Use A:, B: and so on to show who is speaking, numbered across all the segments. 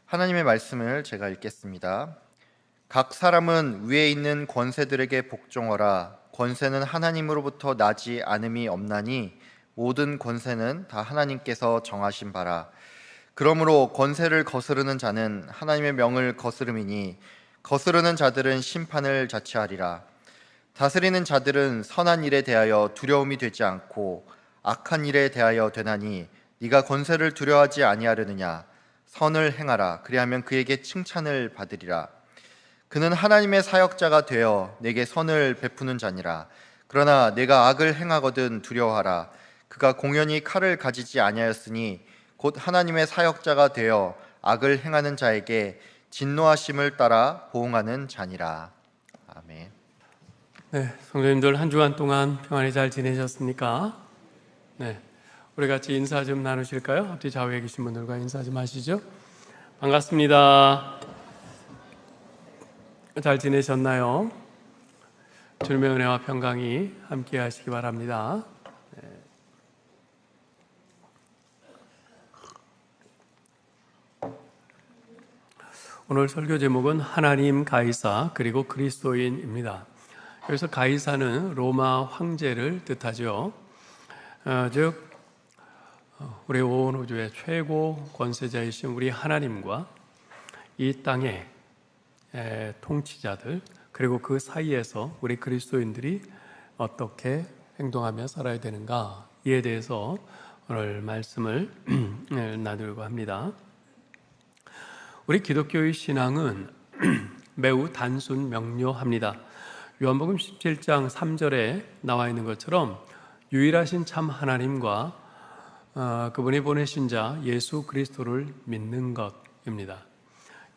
A: 하나님의 말씀을 제가 읽겠습니다. 각 사람은 위에 있는 권세들에게 복종하라. 권세는 하나님으로부터 나지 않음이 없나니 모든 권세는 다 하나님께서 정하신 바라. 그러므로 권세를 거스르는 자는 하나님의 명을 거스름이니 거스르는 자들은 심판을 자취하리라. 다스리는 자들은 선한 일에 대하여 두려움이 되지 않고 악한 일에 대하여 되나니 네가 권세를 두려워하지 아니하려느냐. 선을 행하라. 그리하면 그에게 칭찬을 받으리라. 그는 하나님의 사역자가 되어 내게 선을 베푸는 자니라. 그러나 내가 악을 행하거든 두려워하라. 그가 공연히 칼을 가지지 아니하였으니 곧 하나님의 사역자가 되어 악을 행하는 자에게 진노하심을 따라 보응하는 자니라. 아멘.
B: 네, 성도님들 한 주간 동안 평안히 잘 지내셨습니까? 네, 우리 같이 인사 좀 나누실까요? 앞뒤 좌우에 계신 분들과 인사 좀 하시죠. 반갑습니다. 잘 지내셨나요? 주님의 은혜와 평강이 함께 하시기 바랍니다. 오늘 설교 제목은 하나님 가이사 그리고 그리스도인입니다. 여기서 가이사는 로마 황제를 뜻하죠. 즉 우리 온 우주의 최고 권세자이신 우리 하나님과 이 땅의 통치자들 그리고 그 사이에서 우리 그리스도인들이 어떻게 행동하며 살아야 되는가, 이에 대해서 오늘 말씀을 나누려고 합니다. 우리 기독교의 신앙은 매우 단순 명료합니다. 요한복음 17장 3절에 나와 있는 것처럼 유일하신 참 하나님과 그분이 보내신 자 예수 그리스도를 믿는 것입니다.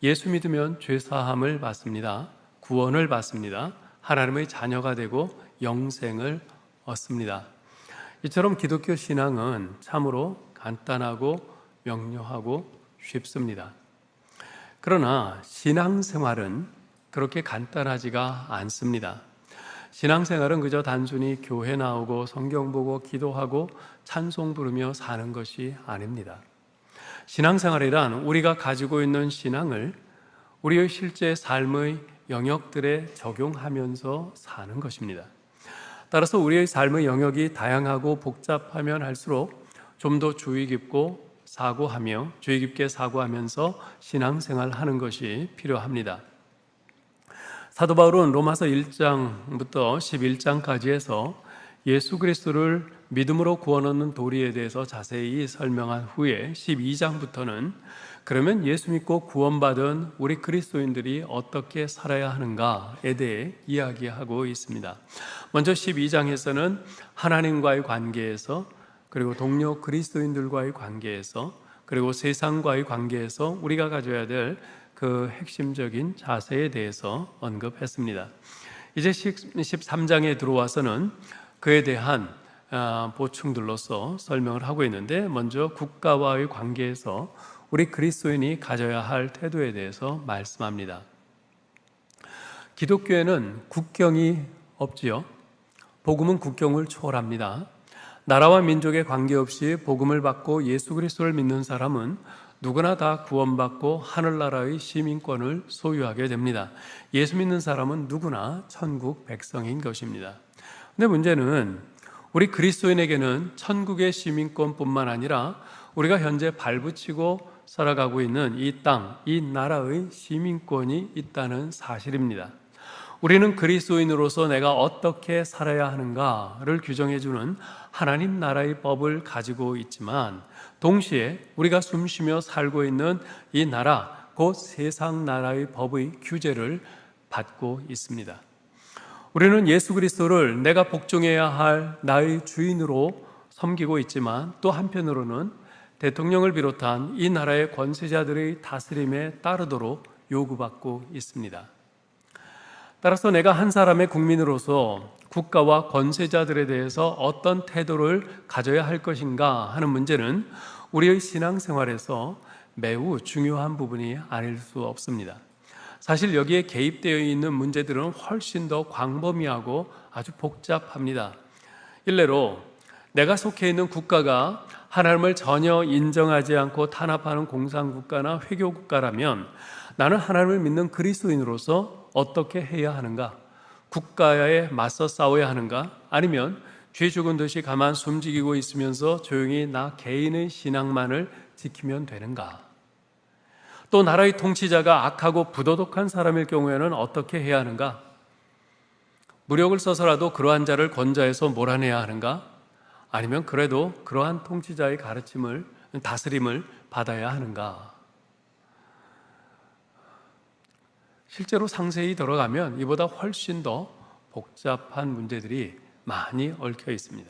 B: 예수 믿으면 죄사함을 받습니다. 구원을 받습니다. 하나님의 자녀가 되고 영생을 얻습니다. 이처럼 기독교 신앙은 참으로 간단하고 명료하고 쉽습니다. 그러나 신앙생활은 그렇게 간단하지가 않습니다. 신앙생활은 그저 단순히 교회 나오고 성경 보고 기도하고 찬송 부르며 사는 것이 아닙니다. 신앙생활이란 우리가 가지고 있는 신앙을 우리의 실제 삶의 영역들에 적용하면서 사는 것입니다. 따라서 우리의 삶의 영역이 다양하고 복잡하면 할수록 좀 더 주의 깊게 사고하면서 신앙생활하는 것이 필요합니다. 사도 바울은 로마서 1장부터 11장까지 해서 예수 그리스도를 믿음으로 구원 얻는 도리에 대해서 자세히 설명한 후에 12장부터는 그러면 예수 믿고 구원받은 우리 그리스도인들이 어떻게 살아야 하는가에 대해 이야기하고 있습니다. 먼저 12장에서는 하나님과의 관계에서, 그리고 동료 그리스도인들과의 관계에서, 그리고 세상과의 관계에서 우리가 가져야 될 그 핵심적인 자세에 대해서 언급했습니다. 이제 13장에 들어와서는 그에 대한 보충들로서 설명을 하고 있는데, 먼저 국가와의 관계에서 우리 그리스도인이 가져야 할 태도에 대해서 말씀합니다. 기독교에는 국경이 없지요. 복음은 국경을 초월합니다. 나라와 민족에 관계없이 복음을 받고 예수 그리스도를 믿는 사람은 누구나 다 구원받고 하늘나라의 시민권을 소유하게 됩니다. 예수 믿는 사람은 누구나 천국 백성인 것입니다. 근데 문제는 우리 그리스도인에게는 천국의 시민권뿐만 아니라 우리가 현재 발붙이고 살아가고 있는 이 땅, 이 나라의 시민권이 있다는 사실입니다. 우리는 그리스도인으로서 내가 어떻게 살아야 하는가를 규정해주는 하나님 나라의 법을 가지고 있지만, 동시에 우리가 숨쉬며 살고 있는 이 나라, 곧 세상 나라의 법의 규제를 받고 있습니다. 우리는 예수 그리스도를 내가 복종해야 할 나의 주인으로 섬기고 있지만, 또 한편으로는 대통령을 비롯한 이 나라의 권세자들의 다스림에 따르도록 요구받고 있습니다. 따라서 내가 한 사람의 국민으로서 국가와 권세자들에 대해서 어떤 태도를 가져야 할 것인가 하는 문제는 우리의 신앙생활에서 매우 중요한 부분이 아닐 수 없습니다. 사실 여기에 개입되어 있는 문제들은 훨씬 더 광범위하고 아주 복잡합니다. 일례로 내가 속해 있는 국가가 하나님을 전혀 인정하지 않고 탄압하는 공산국가나 회교국가라면 나는 하나님을 믿는 그리스도인으로서 어떻게 해야 하는가? 국가에 맞서 싸워야 하는가? 아니면 죄 죽은 듯이 가만 숨지기고 있으면서 조용히 나 개인의 신앙만을 지키면 되는가? 또 나라의 통치자가 악하고 부도덕한 사람일 경우에는 어떻게 해야 하는가? 무력을 써서라도 그러한 자를 건자해서 몰아내야 하는가? 아니면 그래도 그러한 통치자의 가르침을, 다스림을 받아야 하는가? 실제로 상세히 들어가면 이보다 훨씬 더 복잡한 문제들이 많이 얽혀 있습니다.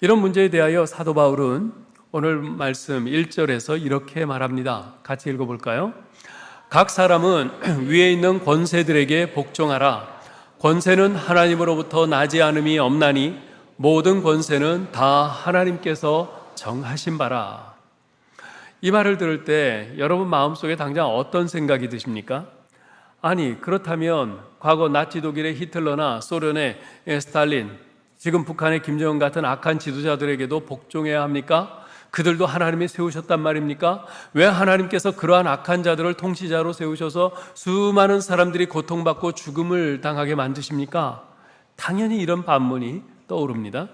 B: 이런 문제에 대하여 사도 바울은 오늘 말씀 1절에서 이렇게 말합니다. 같이 읽어볼까요? 각 사람은 위에 있는 권세들에게 복종하라. 권세는 하나님으로부터 나지 않음이 없나니 모든 권세는 다 하나님께서 정하신 바라. 이 말을 들을 때 여러분 마음속에 당장 어떤 생각이 드십니까? 아니, 그렇다면 과거 나치 독일의 히틀러나 소련의 스탈린, 지금 북한의 김정은 같은 악한 지도자들에게도 복종해야 합니까? 그들도 하나님이 세우셨단 말입니까? 왜 하나님께서 그러한 악한 자들을 통치자로 세우셔서 수많은 사람들이 고통받고 죽음을 당하게 만드십니까? 당연히 이런 반문이 떠오릅니다.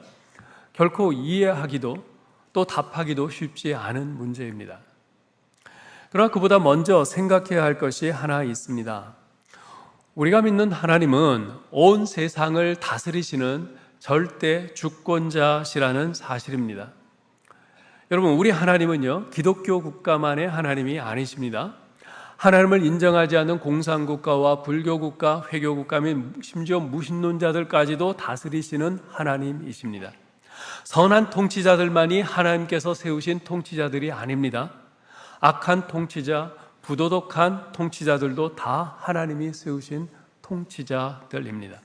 B: 결코 이해하기도 또 답하기도 쉽지 않은 문제입니다. 그러나 그보다 먼저 생각해야 할 것이 하나 있습니다. 우리가 믿는 하나님은 온 세상을 다스리시는 절대 주권자시라는 사실입니다. 여러분, 우리 하나님은요, 기독교 국가만의 하나님이 아니십니다. 하나님을 인정하지 않는 공산국가와 불교국가, 회교국가 및 심지어 무신론자들까지도 다스리시는 하나님이십니다. 선한 통치자들만이 하나님께서 세우신 통치자들이 아닙니다. 악한 통치자, 부도덕한 통치자들도 다 하나님이 세우신 통치자들입니다.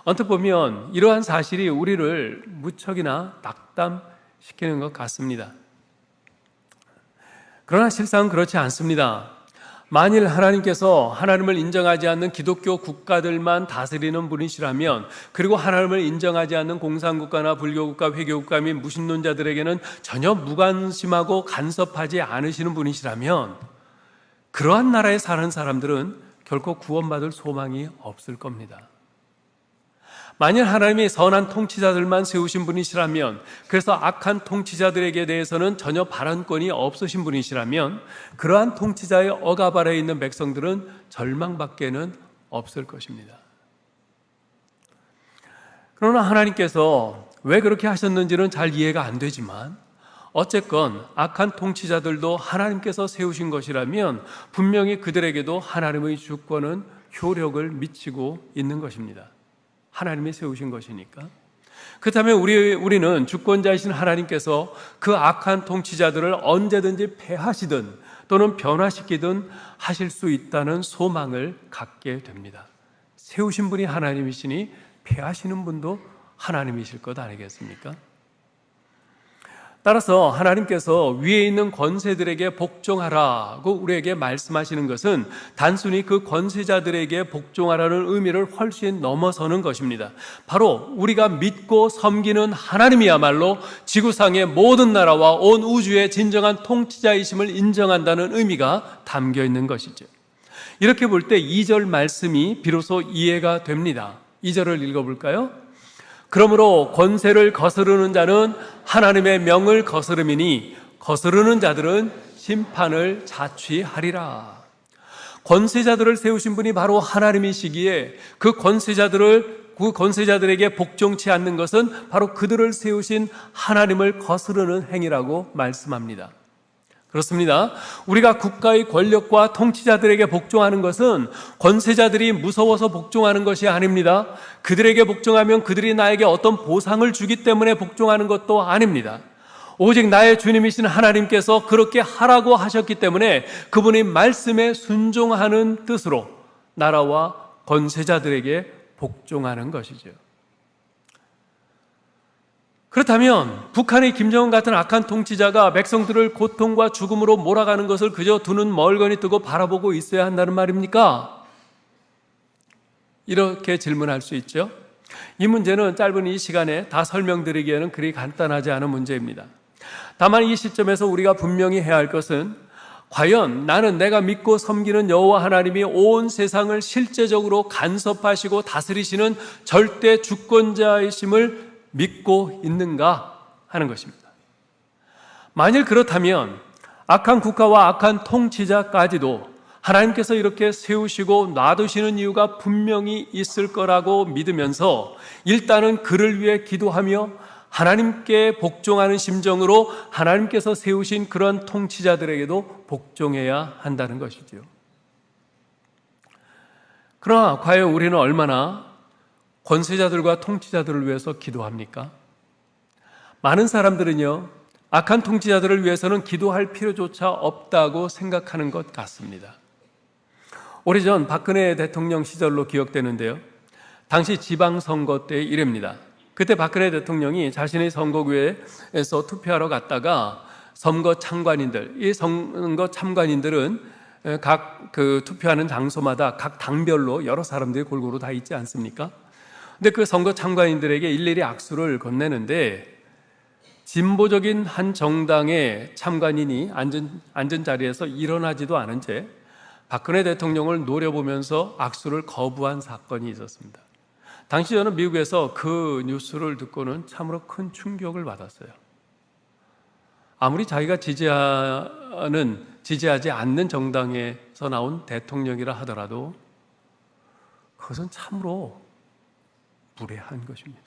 B: 언뜻 보면 이러한 사실이 우리를 무척이나 낙담시키는 것 같습니다. 그러나 실상은 그렇지 않습니다. 만일 하나님께서 하나님을 인정하지 않는 기독교 국가들만 다스리는 분이시라면, 그리고 하나님을 인정하지 않는 공산국가나 불교국가, 회교국가 및 무신론자들에게는 전혀 무관심하고 간섭하지 않으시는 분이시라면 그러한 나라에 사는 사람들은 결코 구원받을 소망이 없을 겁니다. 만일 하나님이 선한 통치자들만 세우신 분이시라면, 그래서 악한 통치자들에게 대해서는 전혀 발언권이 없으신 분이시라면 그러한 통치자의 억압 아래에 있는 백성들은 절망밖에는 없을 것입니다. 그러나 하나님께서 왜 그렇게 하셨는지는 잘 이해가 안 되지만 어쨌건 악한 통치자들도 하나님께서 세우신 것이라면 분명히 그들에게도 하나님의 주권은 효력을 미치고 있는 것입니다. 하나님이 세우신 것이니까. 그렇다면 우리는 주권자이신 하나님께서 그 악한 통치자들을 언제든지 패하시든 또는 변화시키든 하실 수 있다는 소망을 갖게 됩니다. 세우신 분이 하나님이시니 패하시는 분도 하나님이실 것 아니겠습니까? 따라서 하나님께서 위에 있는 권세들에게 복종하라고 우리에게 말씀하시는 것은 단순히 그 권세자들에게 복종하라는 의미를 훨씬 넘어서는 것입니다. 바로 우리가 믿고 섬기는 하나님이야말로 지구상의 모든 나라와 온 우주의 진정한 통치자이심을 인정한다는 의미가 담겨 있는 것이죠. 이렇게 볼 때 2절 말씀이 비로소 이해가 됩니다. 2절을 읽어볼까요? 그러므로 권세를 거스르는 자는 하나님의 명을 거스름이니 거스르는 자들은 심판을 자취하리라. 권세자들을 세우신 분이 바로 하나님이시기에 그 권세자들에게 복종치 않는 것은 바로 그들을 세우신 하나님을 거스르는 행위라고 말씀합니다. 그렇습니다. 우리가 국가의 권력과 통치자들에게 복종하는 것은 권세자들이 무서워서 복종하는 것이 아닙니다. 그들에게 복종하면 그들이 나에게 어떤 보상을 주기 때문에 복종하는 것도 아닙니다. 오직 나의 주님이신 하나님께서 그렇게 하라고 하셨기 때문에 그분의 말씀에 순종하는 뜻으로 나라와 권세자들에게 복종하는 것이죠. 그렇다면 북한의 김정은 같은 악한 통치자가 백성들을 고통과 죽음으로 몰아가는 것을 그저 두 눈 멀거니 뜨고 바라보고 있어야 한다는 말입니까? 이렇게 질문할 수 있죠. 이 문제는 짧은 이 시간에 다 설명드리기에는 그리 간단하지 않은 문제입니다. 다만 이 시점에서 우리가 분명히 해야 할 것은 과연 나는 내가 믿고 섬기는 여호와 하나님이 온 세상을 실제적으로 간섭하시고 다스리시는 절대 주권자이심을 믿고 있는가 하는 것입니다. 만일 그렇다면 악한 국가와 악한 통치자까지도 하나님께서 이렇게 세우시고 놔두시는 이유가 분명히 있을 거라고 믿으면서 일단은 그를 위해 기도하며 하나님께 복종하는 심정으로 하나님께서 세우신 그런 통치자들에게도 복종해야 한다는 것이지요. 그러나 과연 우리는 얼마나 권세자들과 통치자들을 위해서 기도합니까? 많은 사람들은요, 악한 통치자들을 위해서는 기도할 필요조차 없다고 생각하는 것 같습니다. 오래전 박근혜 대통령 시절로 기억되는데요. 당시 지방선거 때의 일입니다. 그때 박근혜 대통령이 자신의 선거구에서 투표하러 갔다가 선거 참관인들, 이 선거 참관인들은 각 투표하는 장소마다 각 당별로 여러 사람들이 골고루 다 있지 않습니까? 근데 그 선거 참관인들에게 일일이 악수를 건네는데 진보적인 한 정당의 참관인이 앉은 자리에서 일어나지도 않은 채 박근혜 대통령을 노려보면서 악수를 거부한 사건이 있었습니다. 당시 저는 미국에서 그 뉴스를 듣고는 참으로 큰 충격을 받았어요. 아무리 자기가 지지하지 않는 정당에서 나온 대통령이라 하더라도 그것은 참으로 무례한 것입니다.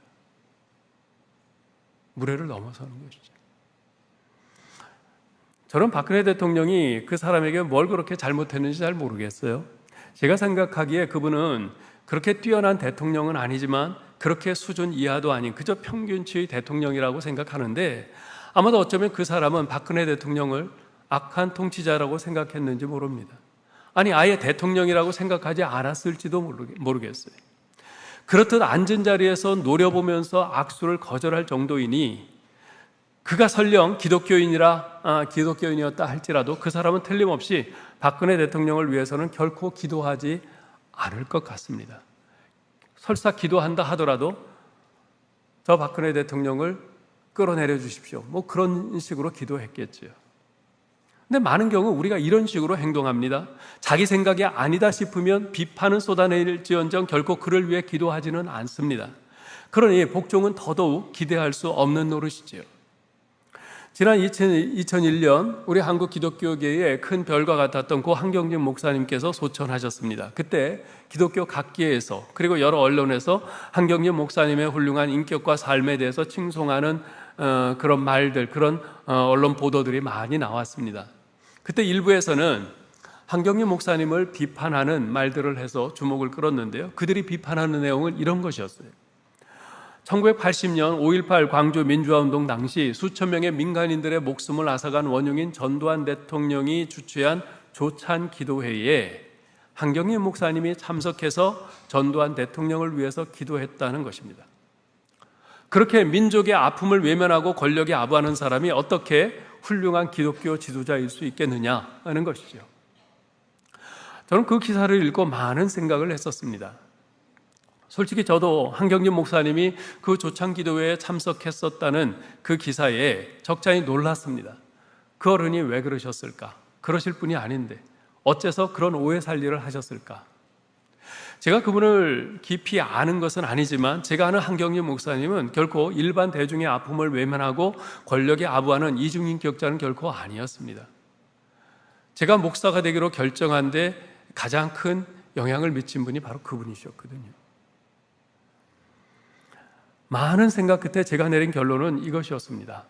B: 무례를 넘어서는 것이죠. 저는 박근혜 대통령이 그 사람에게 뭘 그렇게 잘못했는지 잘 모르겠어요. 제가 생각하기에 그분은 그렇게 뛰어난 대통령은 아니지만 그렇게 수준 이하도 아닌 그저 평균치의 대통령이라고 생각하는데 아마도 어쩌면 그 사람은 박근혜 대통령을 악한 통치자라고 생각했는지 모릅니다. 아니 아예 대통령이라고 생각하지 않았을지도 모르겠어요. 그렇듯 앉은 자리에서 노려보면서 악수를 거절할 정도이니 그가 설령 기독교인이었다 할지라도 그 사람은 틀림없이 박근혜 대통령을 위해서는 결코 기도하지 않을 것 같습니다. 설사 기도한다 하더라도 저 박근혜 대통령을 끌어내려 주십시오. 뭐 그런 식으로 기도했겠지요. 근데 많은 경우 우리가 이런 식으로 행동합니다. 자기 생각이 아니다 싶으면 비판은 쏟아낼지언정 결코 그를 위해 기도하지는 않습니다. 그러니 복종은 더더욱 기대할 수 없는 노릇이지요. 지난 2001년 우리 한국 기독교계에 큰 별과 같았던 고 한경진 목사님께서 소천하셨습니다. 그때 기독교 각계에서 그리고 여러 언론에서 한경진 목사님의 훌륭한 인격과 삶에 대해서 칭송하는 그런 말들, 그런 언론 보도들이 많이 나왔습니다. 그때 일부에서는 한경진 목사님을 비판하는 말들을 해서 주목을 끌었는데요. 그들이 비판하는 내용은 이런 것이었어요. 1980년 5.18 광주 민주화운동 당시 수천 명의 민간인들의 목숨을 앗아간 원흉인 전두환 대통령이 주최한 조찬 기도회에 한경진 목사님이 참석해서 전두환 대통령을 위해서 기도했다는 것입니다. 그렇게 민족의 아픔을 외면하고 권력에 아부하는 사람이 어떻게 훌륭한 기독교 지도자일 수 있겠느냐 하는 것이죠. 저는 그 기사를 읽고 많은 생각을 했었습니다. 솔직히 저도 한경진 목사님이 그 조창기도회에 참석했었다는 그 기사에 적잖이 놀랐습니다. 그 어른이 왜 그러셨을까? 그러실 분이 아닌데 어째서 그런 오해 살리를 하셨을까? 제가 그분을 깊이 아는 것은 아니지만 제가 아는 한경진 목사님은 결코 일반 대중의 아픔을 외면하고 권력에 아부하는 이중인격자는 결코 아니었습니다. 제가 목사가 되기로 결정한 데 가장 큰 영향을 미친 분이 바로 그분이셨거든요. 많은 생각 끝에 제가 내린 결론은 이것이었습니다.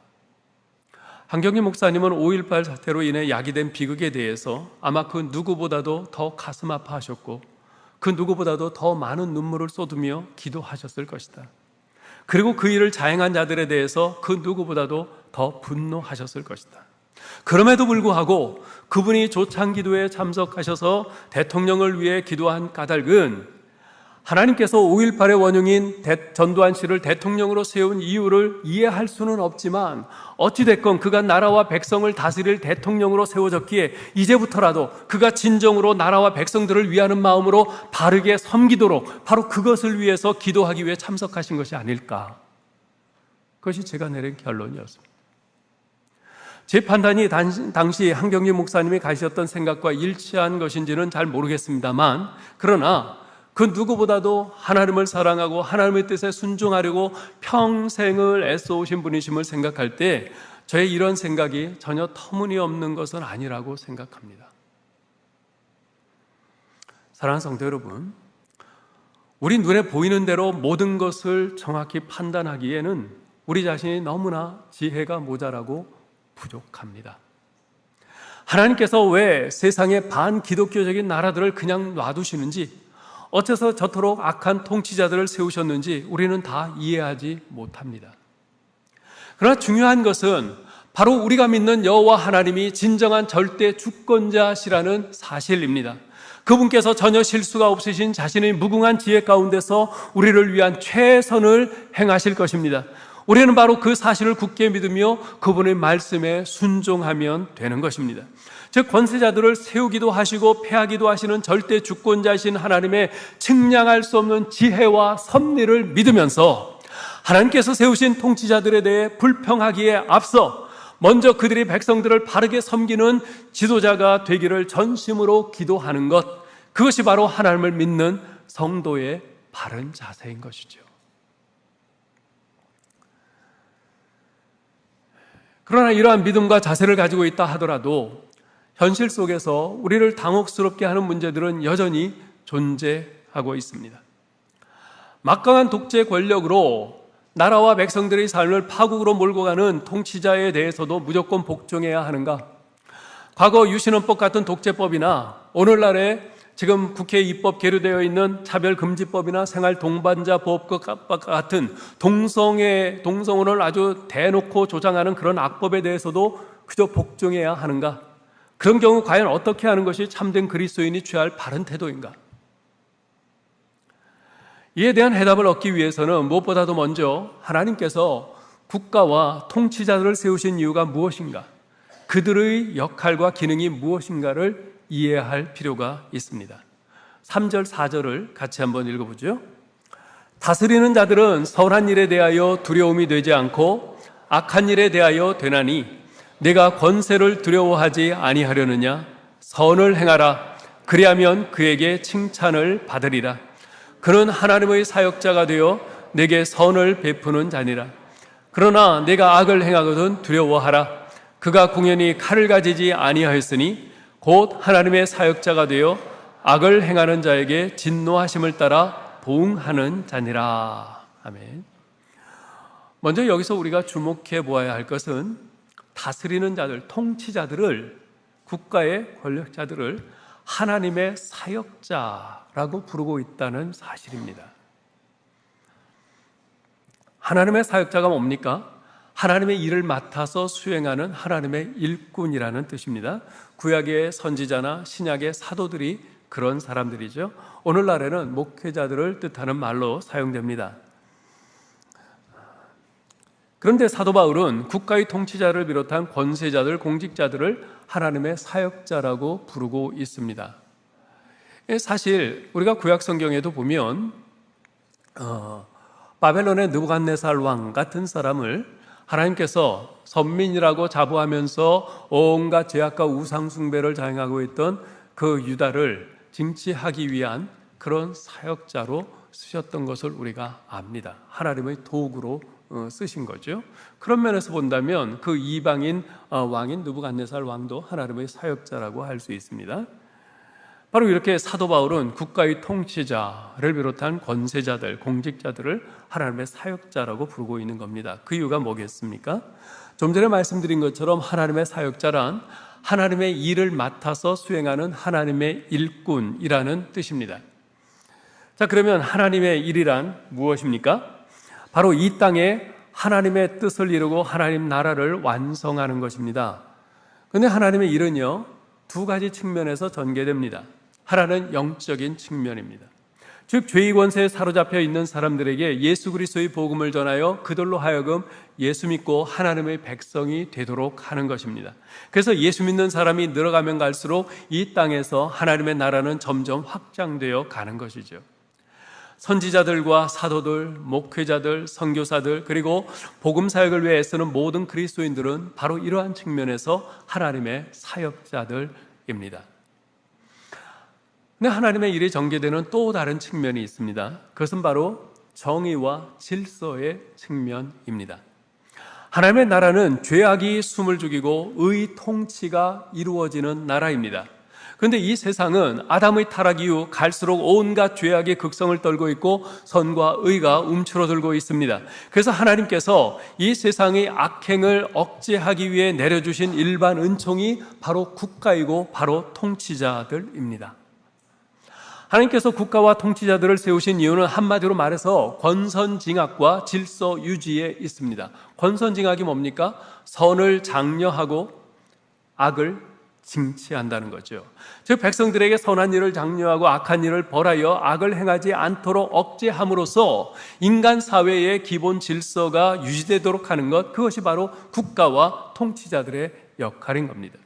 B: 한경진 목사님은 5.18 사태로 인해 야기된 비극에 대해서 아마 그 누구보다도 더 가슴 아파하셨고 그 누구보다도 더 많은 눈물을 쏟으며 기도하셨을 것이다. 그리고 그 일을 자행한 자들에 대해서 그 누구보다도 더 분노하셨을 것이다. 그럼에도 불구하고 그분이 조창기도에 참석하셔서 대통령을 위해 기도한 까닭은 하나님께서 5.18의 원흉인 전두환 씨를 대통령으로 세운 이유를 이해할 수는 없지만 어찌됐건 그가 나라와 백성을 다스릴 대통령으로 세워졌기에 이제부터라도 그가 진정으로 나라와 백성들을 위하는 마음으로 바르게 섬기도록 바로 그것을 위해서 기도하기 위해 참석하신 것이 아닐까. 그것이 제가 내린 결론이었습니다. 제 판단이 당시 한경림 목사님이 가지셨던 생각과 일치한 것인지는 잘 모르겠습니다만, 그러나 그 누구보다도 하나님을 사랑하고 하나님의 뜻에 순종하려고 평생을 애써오신 분이심을 생각할 때 저의 이런 생각이 전혀 터무니없는 것은 아니라고 생각합니다. 사랑하는 성도 여러분, 우리 눈에 보이는 대로 모든 것을 정확히 판단하기에는 우리 자신이 너무나 지혜가 모자라고 부족합니다. 하나님께서 왜 세상의 반기독교적인 나라들을 그냥 놔두시는지, 어째서 저토록 악한 통치자들을 세우셨는지 우리는 다 이해하지 못합니다. 그러나 중요한 것은 바로 우리가 믿는 여호와 하나님이 진정한 절대 주권자시라는 사실입니다. 그분께서 전혀 실수가 없으신 자신의 무궁한 지혜 가운데서 우리를 위한 최선을 행하실 것입니다. 우리는 바로 그 사실을 굳게 믿으며 그분의 말씀에 순종하면 되는 것입니다. 즉, 권세자들을 세우기도 하시고 패하기도 하시는 절대 주권자이신 하나님의 측량할 수 없는 지혜와 섭리를 믿으면서 하나님께서 세우신 통치자들에 대해 불평하기에 앞서 먼저 그들이 백성들을 바르게 섬기는 지도자가 되기를 전심으로 기도하는 것, 그것이 바로 하나님을 믿는 성도의 바른 자세인 것이죠. 그러나 이러한 믿음과 자세를 가지고 있다 하더라도 현실 속에서 우리를 당혹스럽게 하는 문제들은 여전히 존재하고 있습니다. 막강한 독재 권력으로 나라와 백성들의 삶을 파국으로 몰고 가는 통치자에 대해서도 무조건 복종해야 하는가? 과거 유신헌법 같은 독재법이나 오늘날에 지금 국회에 입법 계류되어 있는 차별금지법이나 생활동반자법 같은 동성혼을 아주 대놓고 조장하는 그런 악법에 대해서도 그저 복종해야 하는가? 그런 경우 과연 어떻게 하는 것이 참된 그리스도인이 취할 바른 태도인가? 이에 대한 해답을 얻기 위해서는 무엇보다도 먼저 하나님께서 국가와 통치자들을 세우신 이유가 무엇인가? 그들의 역할과 기능이 무엇인가를 이해할 필요가 있습니다. 3절, 4절을 같이 한번 읽어보죠. 다스리는 자들은 선한 일에 대하여 두려움이 되지 않고 악한 일에 대하여 되나니 내가 권세를 두려워하지 아니하려느냐? 선을 행하라. 그리하면 그에게 칭찬을 받으리라. 그는 하나님의 사역자가 되어 내게 선을 베푸는 자니라. 그러나 내가 악을 행하거든 두려워하라. 그가 공연히 칼을 가지지 아니하였으니 곧 하나님의 사역자가 되어 악을 행하는 자에게 진노하심을 따라 보응하는 자니라. 아멘. 먼저 여기서 우리가 주목해 보아야 할 것은 다스리는 자들, 통치자들을, 국가의 권력자들을 하나님의 사역자라고 부르고 있다는 사실입니다. 하나님의 사역자가 뭡니까? 하나님의 일을 맡아서 수행하는 하나님의 일꾼이라는 뜻입니다. 구약의 선지자나 신약의 사도들이 그런 사람들이죠. 오늘날에는 목회자들을 뜻하는 말로 사용됩니다. 그런데 사도 바울은 국가의 통치자를 비롯한 권세자들, 공직자들을 하나님의 사역자라고 부르고 있습니다. 사실 우리가 구약 성경에도 보면 바벨론의 느부갓네살 왕 같은 사람을 하나님께서 선민이라고 자부하면서 온갖 죄악과 우상 숭배를 자행하고 있던 그 유다를 징치하기 위한 그런 사역자로 쓰셨던 것을 우리가 압니다. 하나님의 도구로 쓰신 거죠. 그런 면에서 본다면 그 이방인 왕인 느부갓네살 왕도 하나님의 사역자라고 할 수 있습니다. 바로 이렇게 사도 바울은 국가의 통치자를 비롯한 권세자들, 공직자들을 하나님의 사역자라고 부르고 있는 겁니다. 그 이유가 뭐겠습니까? 좀 전에 말씀드린 것처럼 하나님의 사역자란 하나님의 일을 맡아서 수행하는 하나님의 일꾼이라는 뜻입니다. 자, 그러면 하나님의 일이란 무엇입니까? 바로 이 땅에 하나님의 뜻을 이루고 하나님 나라를 완성하는 것입니다. 그런데 하나님의 일은요, 두 가지 측면에서 전개됩니다. 하나는 영적인 측면입니다. 즉 죄의 권세에 사로잡혀 있는 사람들에게 예수 그리스도의 복음을 전하여 그들로 하여금 예수 믿고 하나님의 백성이 되도록 하는 것입니다. 그래서 예수 믿는 사람이 늘어가면 갈수록 이 땅에서 하나님의 나라는 점점 확장되어 가는 것이죠. 선지자들과 사도들, 목회자들, 선교사들, 그리고 복음 사역을 위해 애쓰는 모든 그리스도인들은 바로 이러한 측면에서 하나님의 사역자들입니다. 근데 하나님의 일이 전개되는 또 다른 측면이 있습니다. 그것은 바로 정의와 질서의 측면입니다. 하나님의 나라는 죄악이 숨을 죽이고 의 통치가 이루어지는 나라입니다. 그런데 이 세상은 아담의 타락 이후 갈수록 온갖 죄악의 극성을 떨고 있고 선과 의가 움츠러들고 있습니다. 그래서 하나님께서 이 세상의 악행을 억제하기 위해 내려주신 일반 은총이 바로 국가이고 바로 통치자들입니다. 하나님께서 국가와 통치자들을 세우신 이유는 한마디로 말해서 권선징악과 질서 유지에 있습니다. 권선징악이 뭡니까? 선을 장려하고 악을 징치한다는 거죠. 즉 백성들에게 선한 일을 장려하고 악한 일을 벌하여 악을 행하지 않도록 억제함으로써 인간 사회의 기본 질서가 유지되도록 하는 것, 그것이 바로 국가와 통치자들의 역할인 겁니다.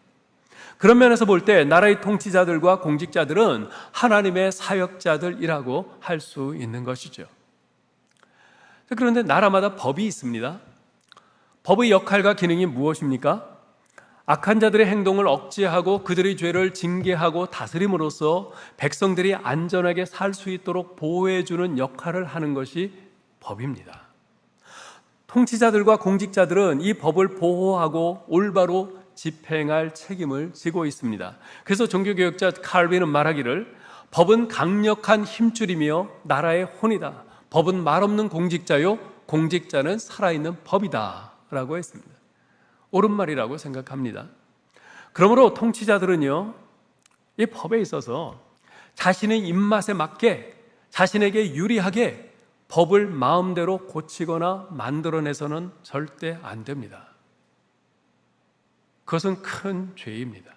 B: 그런 면에서 볼 때 나라의 통치자들과 공직자들은 하나님의 사역자들이라고 할 수 있는 것이죠. 그런데 나라마다 법이 있습니다. 법의 역할과 기능이 무엇입니까? 악한 자들의 행동을 억제하고 그들의 죄를 징계하고 다스림으로써 백성들이 안전하게 살 수 있도록 보호해주는 역할을 하는 것이 법입니다. 통치자들과 공직자들은 이 법을 보호하고 올바로 집행할 책임을 지고 있습니다. 그래서 종교개혁자 칼빈은 말하기를 법은 강력한 힘줄이며 나라의 혼이다. 법은 말없는 공직자요, 공직자는 살아있는 법이다 라고 했습니다. 옳은 말이라고 생각합니다. 그러므로 통치자들은요, 이 법에 있어서 자신의 입맛에 맞게 자신에게 유리하게 법을 마음대로 고치거나 만들어내서는 절대 안 됩니다. 그것은 큰 죄입니다.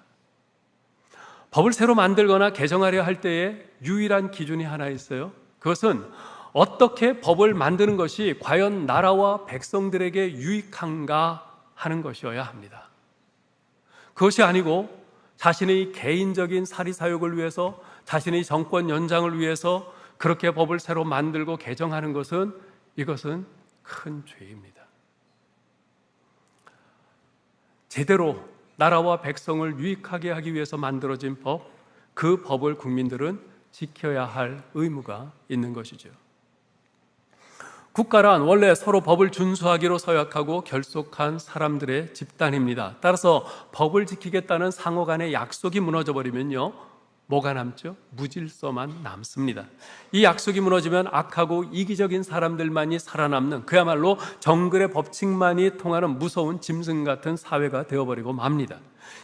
B: 법을 새로 만들거나 개정하려 할 때에 유일한 기준이 하나 있어요. 그것은 어떻게 법을 만드는 것이 과연 나라와 백성들에게 유익한가 하는 것이어야 합니다. 그것이 아니고 자신의 개인적인 사리사욕을 위해서, 자신의 정권 연장을 위해서 그렇게 법을 새로 만들고 개정하는 것은, 이것은 큰 죄입니다. 제대로 나라와 백성을 유익하게 하기 위해서 만들어진 법, 그 법을 국민들은 지켜야 할 의무가 있는 것이죠. 국가란 원래 서로 법을 준수하기로 서약하고 결속한 사람들의 집단입니다. 따라서 법을 지키겠다는 상호 간의 약속이 무너져버리면요, 뭐가 남죠? 무질서만 남습니다. 이 약속이 무너지면 악하고 이기적인 사람들만이 살아남는, 그야말로 정글의 법칙만이 통하는 무서운 짐승 같은 사회가 되어버리고 맙니다.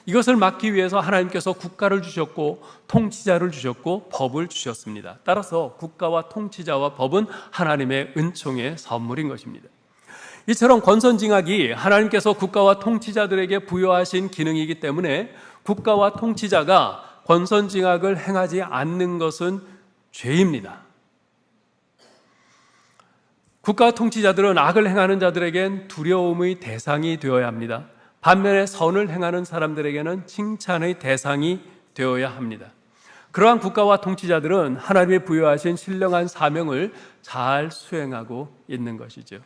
B: 이것을 막기 위해서 하나님께서 국가를 주셨고 통치자를 주셨고 법을 주셨습니다. 따라서 국가와 통치자와 법은 하나님의 은총의 선물인 것입니다. 이처럼 권선징악이 하나님께서 국가와 통치자들에게 부여하신 기능이기 때문에 국가와 통치자가 권선징악을 행하지 않는 것은 죄입니다. 국가 통치자들은 악을 행하는 자들에겐 두려움의 대상이 되어야 합니다. 반면에 선을 행하는 사람들에게는 칭찬의 대상이 되어야 합니다. 그러한 국가와 통치자들은 하나님이 부여하신 신령한 사명을 잘 수행하고 있는 것이죠.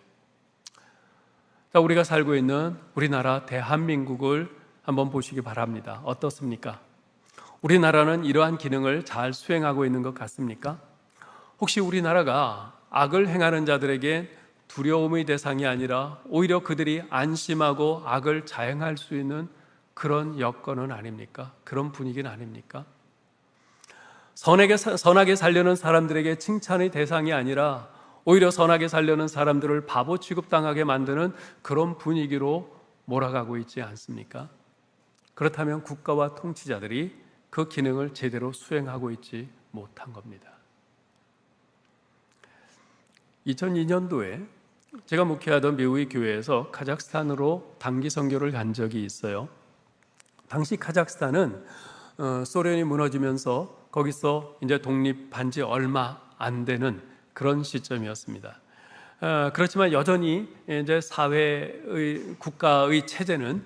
B: 자, 우리가 살고 있는 우리나라 대한민국을 한번 보시기 바랍니다. 어떻습니까? 우리나라는 이러한 기능을 잘 수행하고 있는 것 같습니까? 혹시 우리나라가 악을 행하는 자들에게 두려움의 대상이 아니라 오히려 그들이 안심하고 악을 자행할 수 있는 그런 여건은 아닙니까? 그런 분위기는 아닙니까? 선하게 살려는 사람들에게 칭찬의 대상이 아니라 오히려 선하게 살려는 사람들을 바보 취급당하게 만드는 그런 분위기로 몰아가고 있지 않습니까? 그렇다면 국가와 통치자들이 그 기능을 제대로 수행하고 있지 못한 겁니다. 2002년도에 제가 목회하던 미국의 교회에서 카자흐스탄으로 단기 선교를 간 적이 있어요. 당시 카자흐스탄은 소련이 무너지면서 거기서 이제 독립한 지 얼마 안 되는 그런 시점이었습니다. 그렇지만 여전히 이제 사회의 국가의 체제는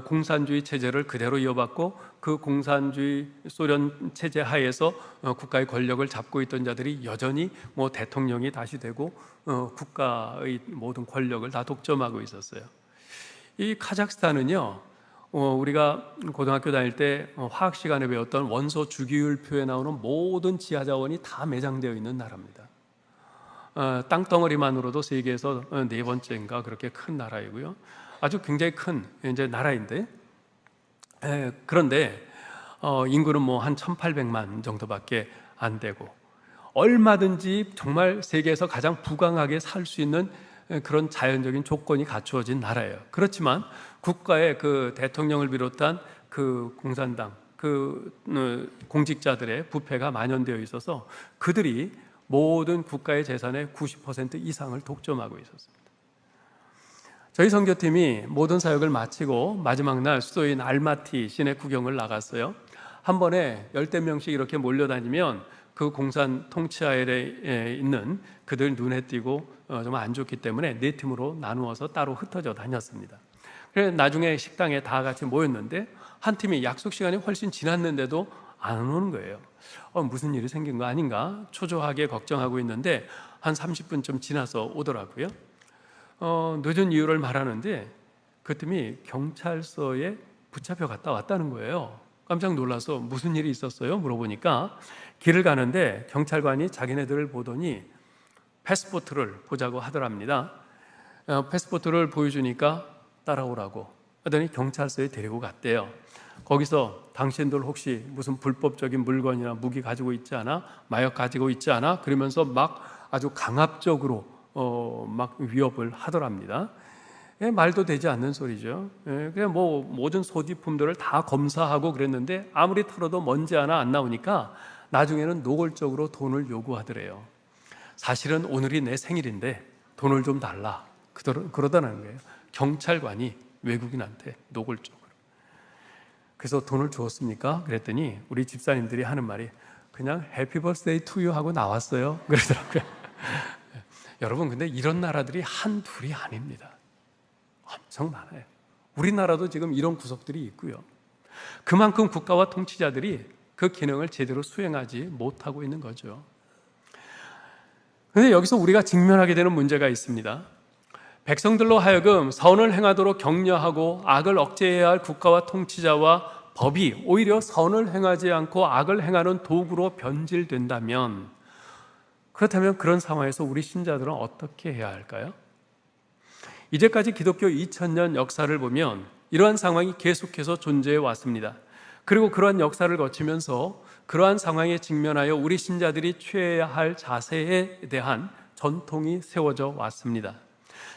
B: 공산주의 체제를 그대로 이어받고 그 공산주의 소련 체제 하에서 국가의 권력을 잡고 있던 자들이 여전히 뭐 대통령이 다시 되고 국가의 모든 권력을 다 독점하고 있었어요. 이 카자흐스탄은요, 우리가 고등학교 다닐 때 화학 시간에 배웠던 원소 주기율표에 나오는 모든 지하 자원이 다 매장되어 있는 나라입니다. 땅덩어리만으로도 세계에서 네 번째인가 그렇게 큰 나라이고요. 아주 굉장히 큰 이제 나라인데, 그런데 인구는 뭐 한 1,800만 정도밖에 안 되고 얼마든지 정말 세계에서 가장 부강하게 살 수 있는 그런 자연적인 조건이 갖추어진 나라예요. 그렇지만 국가의 그 대통령을 비롯한 그 공산당 그 공직자들의 부패가 만연되어 있어서 그들이 모든 국가의 재산의 90% 이상을 독점하고 있었습니다. 저희 선교팀이 모든 사역을 마치고 마지막 날 수도인 알마티 시내 구경을 나갔어요. 한 번에 10대 명씩 이렇게 몰려다니면 그 공산 통치하에 있는 그들 눈에 띄고 정말 안 좋기 때문에 네 팀으로 나누어서 따로 흩어져 다녔습니다. 그래서 나중에 식당에 다 같이 모였는데 한 팀이 약속 시간이 훨씬 지났는데도 안 오는 거예요. 무슨 일이 생긴 거 아닌가 초조하게 걱정하고 있는데 한 30분쯤 지나서 오더라고요. 늦은 이유를 말하는데 그 팀이 경찰서에 붙잡혀 갔다 왔다는 거예요. 깜짝 놀라서 무슨 일이 있었어요? 물어보니까 길을 가는데 경찰관이 자기네들을 보더니 패스포트를 보자고 하더랍니다. 패스포트를 보여주니까 따라오라고 하더니 경찰서에 데리고 갔대요. 거기서 당신들 혹시 무슨 불법적인 물건이나 무기 가지고 있지 않아? 마약 가지고 있지 않아? 그러면서 막 아주 강압적으로 막 위협을 하더랍니다. 말도 되지 않는 소리죠. 그냥 뭐 모든 소지품들을 다 검사하고 그랬는데 아무리 털어도 먼지 하나 안 나오니까 나중에는 노골적으로 돈을 요구하더래요. 사실은 오늘이 내 생일인데 돈을 좀 달라 그러다는 거예요. 경찰관이 외국인한테 노골적으로. 그래서 돈을 주었습니까? 그랬더니 우리 집사님들이 하는 말이 그냥 해피 버스데이 투 유 하고 나왔어요 그러더라고요. 여러분, 근데 이런 나라들이 한둘이 아닙니다. 엄청 많아요. 우리나라도 지금 이런 구석들이 있고요. 그만큼 국가와 통치자들이 그 기능을 제대로 수행하지 못하고 있는 거죠. 그런데 여기서 우리가 직면하게 되는 문제가 있습니다. 백성들로 하여금 선을 행하도록 격려하고 악을 억제해야 할 국가와 통치자와 법이 오히려 선을 행하지 않고 악을 행하는 도구로 변질된다면, 그렇다면 그런 상황에서 우리 신자들은 어떻게 해야 할까요? 이제까지 기독교 2000년 역사를 보면 이러한 상황이 계속해서 존재해 왔습니다. 그리고 그러한 역사를 거치면서 그러한 상황에 직면하여 우리 신자들이 취해야 할 자세에 대한 전통이 세워져 왔습니다.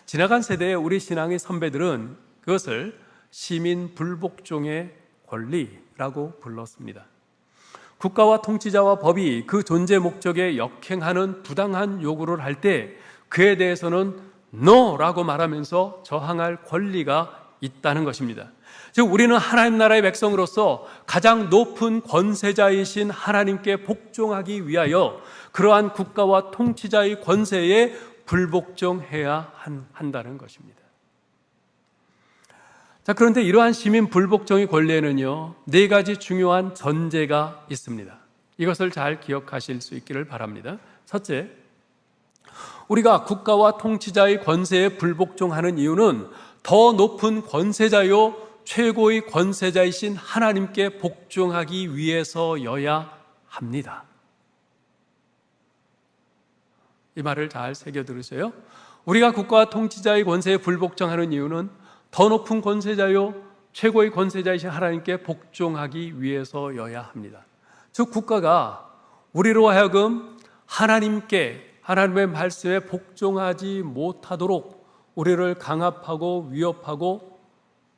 B: 지나간 세대의 우리 신앙의 선배들은 그것을 시민 불복종의 권리라고 불렀습니다. 국가와 통치자와 법이 그 존재 목적에 역행하는 부당한 요구를 할 때 그에 대해서는 NO라고 말하면서 저항할 권리가 있다는 것입니다. 즉 우리는 하나님 나라의 백성으로서 가장 높은 권세자이신 하나님께 복종하기 위하여 그러한 국가와 통치자의 권세에 불복종해야 한다는 것입니다. 자, 그런데 이러한 시민 불복종의 권리에는요, 네 가지 중요한 전제가 있습니다. 이것을 잘 기억하실 수 있기를 바랍니다. 첫째, 우리가 국가와 통치자의 권세에 불복종하는 이유는 더 높은 권세자요 최고의 권세자이신 하나님께 복종하기 위해서여야 합니다. 이 말을 잘 새겨 들으세요. 우리가 국가와 통치자의 권세에 불복종하는 이유는 더 높은 권세자요 최고의 권세자이신 하나님께 복종하기 위해서여야 합니다. 즉 국가가 우리로 하여금 하나님의 말씀에 복종하지 못하도록 우리를 강압하고 위협하고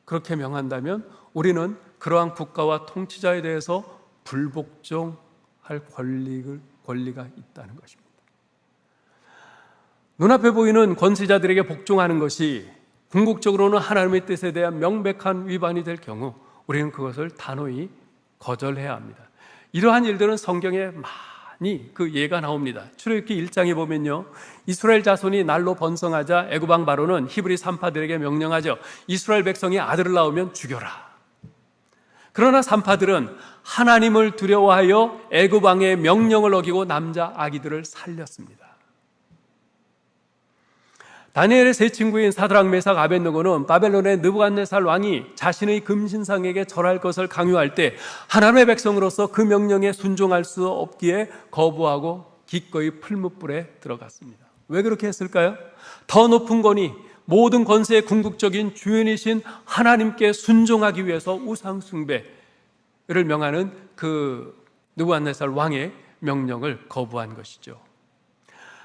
B: 그렇게 명한다면 우리는 그러한 국가와 통치자에 대해서 불복종할 권리가 있다는 것입니다. 눈앞에 보이는 권세자들에게 복종하는 것이 궁극적으로는 하나님의 뜻에 대한 명백한 위반이 될 경우 우리는 그것을 단호히 거절해야 합니다. 이러한 일들은 성경에 그 예가 나옵니다. 출애굽기 1장에 보면요, 이스라엘 자손이 날로 번성하자 애굽 왕 바로는 히브리 산파들에게 명령하죠. 이스라엘 백성이 아들을 낳으면 죽여라. 그러나 산파들은 하나님을 두려워하여 애굽 왕의 명령을 어기고 남자 아기들을 살렸습니다. 다니엘의 세 친구인 사드락, 메삭, 아벳느고는 바벨론의 느부갓네살 왕이 자신의 금신상에게 절할 것을 강요할 때 하나님의 백성으로서 그 명령에 순종할 수 없기에 거부하고 기꺼이 풀무불에 들어갔습니다. 왜 그렇게 했을까요? 더 높은 권위, 모든 권세의 궁극적인 주인이신 하나님께 순종하기 위해서 우상 숭배를 명하는 그 느부갓네살 왕의 명령을 거부한 것이죠.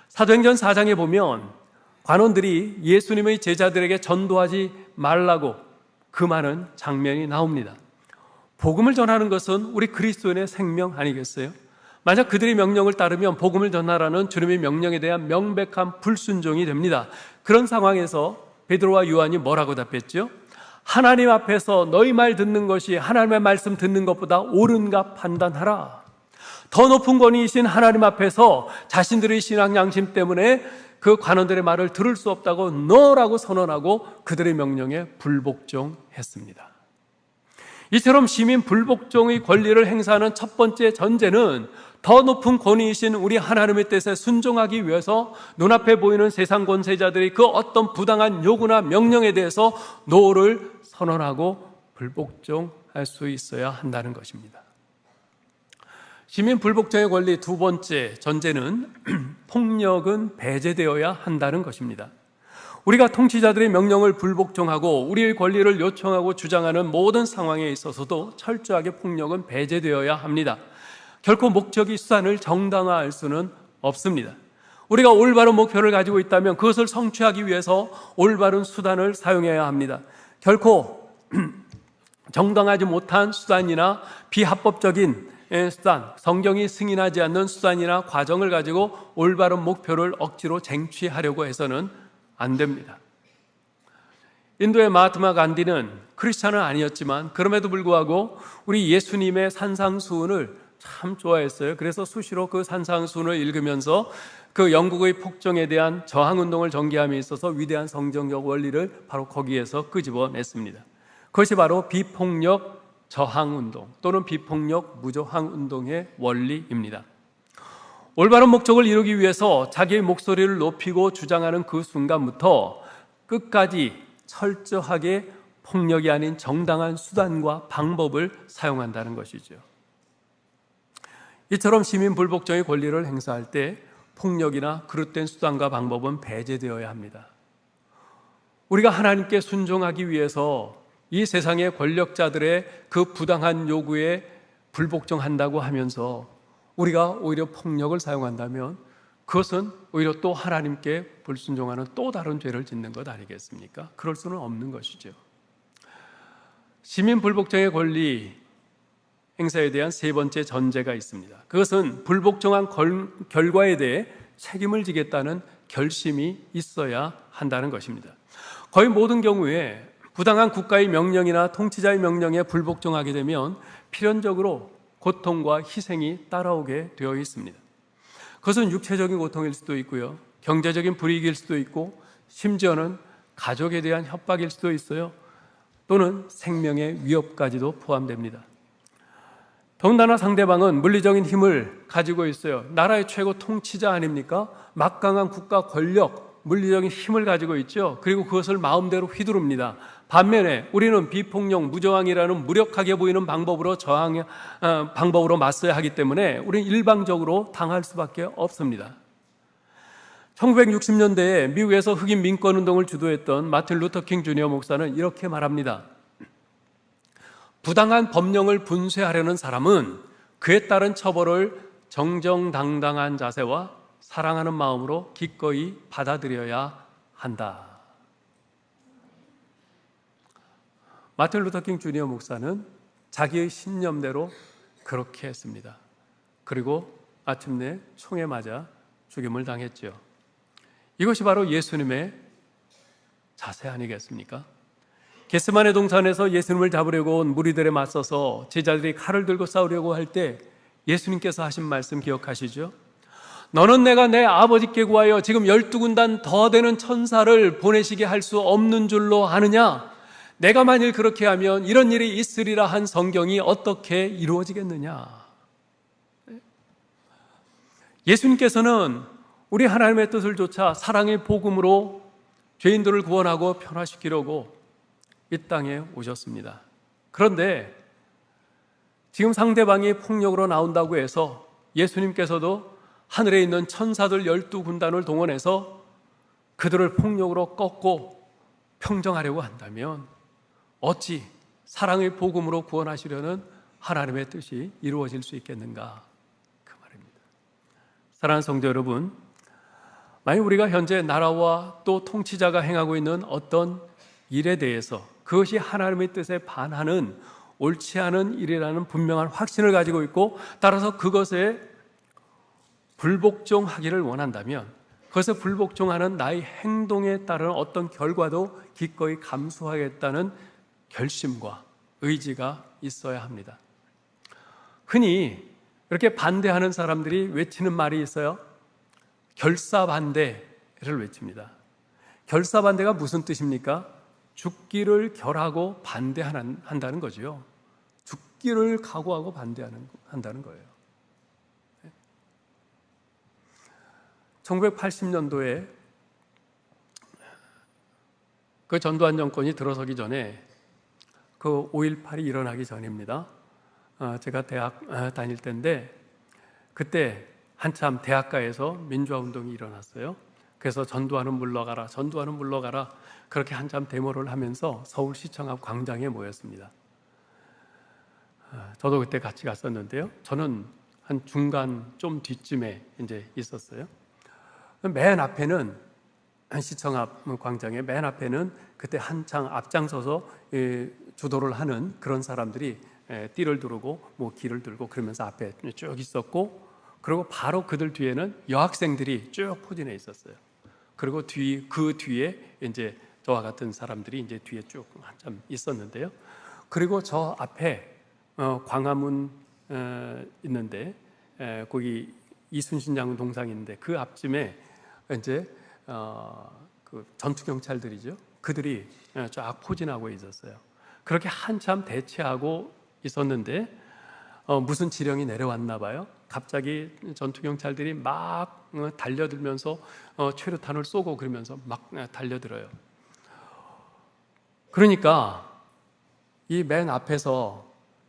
B: 사도행전 4장에 보면 관원들이 예수님의 제자들에게 전도하지 말라고 금하는 장면이 나옵니다. 복음을 전하는 것은 우리 그리스도인의 생명 아니겠어요? 만약 그들의 명령을 따르면 복음을 전하라는 주님의 명령에 대한 명백한 불순종이 됩니다. 그런 상황에서 베드로와 요한이 뭐라고 답했죠? 하나님 앞에서 너희 말 듣는 것이 하나님의 말씀 듣는 것보다 옳은가 판단하라. 더 높은 권위이신 하나님 앞에서 자신들의 신앙 양심 때문에 그 관원들의 말을 들을 수 없다고 너라고 선언하고 그들의 명령에 불복종했습니다. 이처럼 시민 불복종의 권리를 행사하는 첫 번째 전제는 더 높은 권위이신 우리 하나님의 뜻에 순종하기 위해서 눈앞에 보이는 세상 권세자들이 그 어떤 부당한 요구나 명령에 대해서 노를 선언하고 불복종할 수 있어야 한다는 것입니다. 시민 불복종의 권리 두 번째 전제는 폭력은 배제되어야 한다는 것입니다. 우리가 통치자들의 명령을 불복종하고 우리의 권리를 요청하고 주장하는 모든 상황에 있어서도 철저하게 폭력은 배제되어야 합니다. 결코 목적이 수단을 정당화할 수는 없습니다. 우리가 올바른 목표를 가지고 있다면 그것을 성취하기 위해서 올바른 수단을 사용해야 합니다. 결코 정당하지 못한 수단이나 비합법적인 수단, 성경이 승인하지 않는 수단이나 과정을 가지고 올바른 목표를 억지로 쟁취하려고 해서는 안 됩니다. 인도의 마하트마 간디는 크리스찬은 아니었지만 그럼에도 불구하고 우리 예수님의 산상수훈을 참 좋아했어요. 그래서 수시로 그 산상수훈을 읽으면서 그 영국의 폭정에 대한 저항운동을 전개함에 있어서 위대한 성경적 원리를 바로 거기에서 끄집어냈습니다. 그것이 바로 비폭력 저항운동 또는 비폭력 무저항운동의 원리입니다. 올바른 목적을 이루기 위해서 자기의 목소리를 높이고 주장하는 그 순간부터 끝까지 철저하게 폭력이 아닌 정당한 수단과 방법을 사용한다는 것이죠. 이처럼 시민 불복종의 권리를 행사할 때 폭력이나 그릇된 수단과 방법은 배제되어야 합니다. 우리가 하나님께 순종하기 위해서 이 세상의 권력자들의 그 부당한 요구에 불복종한다고 하면서 우리가 오히려 폭력을 사용한다면 그것은 오히려 또 하나님께 불순종하는 또 다른 죄를 짓는 것 아니겠습니까? 그럴 수는 없는 것이죠. 시민 불복종의 권리 행사에 대한 세 번째 전제가 있습니다. 그것은 불복종한 결과에 대해 책임을 지겠다는 결심이 있어야 한다는 것입니다. 거의 모든 경우에 부당한 국가의 명령이나 통치자의 명령에 불복종하게 되면 필연적으로 고통과 희생이 따라오게 되어 있습니다. 그것은 육체적인 고통일 수도 있고요, 경제적인 불이익일 수도 있고, 심지어는 가족에 대한 협박일 수도 있어요. 또는 생명의 위협까지도 포함됩니다. 더군다나 상대방은 물리적인 힘을 가지고 있어요. 나라의 최고 통치자 아닙니까? 막강한 국가 권력, 물리적인 힘을 가지고 있죠. 그리고 그것을 마음대로 휘두릅니다. 반면에 우리는 비폭력, 무저항이라는 무력하게 보이는 방법으로 방법으로 맞서야 하기 때문에 우리는 일방적으로 당할 수밖에 없습니다. 1960년대에 미국에서 흑인 민권운동을 주도했던 마틴 루터 킹 주니어 목사는 이렇게 말합니다. 부당한 법령을 분쇄하려는 사람은 그에 따른 처벌을 정정당당한 자세와 사랑하는 마음으로 기꺼이 받아들여야 한다. 마틴 루터 킹 주니어 목사는 자기의 신념대로 그렇게 했습니다. 그리고 마침내 총에 맞아 죽임을 당했죠. 이것이 바로 예수님의 자세 아니겠습니까? 겟세마네 동산에서 예수님을 잡으려고 온 무리들에 맞서서 제자들이 칼을 들고 싸우려고 할 때 예수님께서 하신 말씀 기억하시죠? 너는 내가 내 아버지께 구하여 지금 12군단 더 되는 천사를 보내시게 할 수 없는 줄로 아느냐? 내가 만일 그렇게 하면 이런 일이 있으리라 한 성경이 어떻게 이루어지겠느냐? 예수님께서는 우리 하나님의 뜻을 좇아 사랑의 복음으로 죄인들을 구원하고 변화시키려고 이 땅에 오셨습니다. 그런데 지금 상대방이 폭력으로 나온다고 해서 예수님께서도 하늘에 있는 천사들 12군단을 동원해서 그들을 폭력으로 꺾고 평정하려고 한다면 어찌 사랑의 복음으로 구원하시려는 하나님의 뜻이 이루어질 수 있겠는가? 그 말입니다. 사랑하는 성도 여러분, 만약 우리가 현재 나라와 또 통치자가 행하고 있는 어떤 일에 대해서 그것이 하나님의 뜻에 반하는 옳지 않은 일이라는 분명한 확신을 가지고 있고 따라서 그것에 불복종하기를 원한다면 그것에 불복종하는 나의 행동에 따른 어떤 결과도 기꺼이 감수하겠다는 결심과 의지가 있어야 합니다. 흔히 이렇게 반대하는 사람들이 외치는 말이 있어요. 결사반대를 외칩니다. 결사반대가 무슨 뜻입니까? 죽기를 결하고 반대한다는 거죠. 죽기를 각오하고 한다는 거예요. 1980년도에 그 전두환 정권이 들어서기 전에 그 5.18이 일어나기 전입니다. 제가 대학 다닐 때인데 그때 한참 대학가에서 민주화운동이 일어났어요. 그래서 전두환은 물러가라, 전두환은 물러가라 그렇게 한참 데모를 하면서 서울시청 앞 광장에 모였습니다. 저도 그때 같이 갔었는데요. 저는 한 중간 좀 뒤쯤에 이제 있었어요. 맨 앞에는 시청 앞 광장에 맨 앞에는 그때 한창 앞장서서 주도를 하는 그런 사람들이 띠를 두르고 뭐 길을 들고 그러면서 앞에 쭉 있었고 그리고 바로 그들 뒤에는 여학생들이 쭉 포진해 있었어요. 그리고 그 뒤에 이제 저와 같은 사람들이 이제 뒤에 쭉 한참 있었는데요. 그리고 저 앞에 광화문 있는데 거기 이순신 장군 동상이 있는데 그 앞쯤에 이제 그 전투 경찰들이죠. 그들이 쫙 포진하고 있었어요. 그렇게 한참 대치하고 있었는데 무슨 지령이 내려왔나 봐요. 갑자기 전투 경찰들이 막 달려들면서 최루탄을 쏘고 그러면서 막 달려들어요. 그러니까 이 맨 앞에서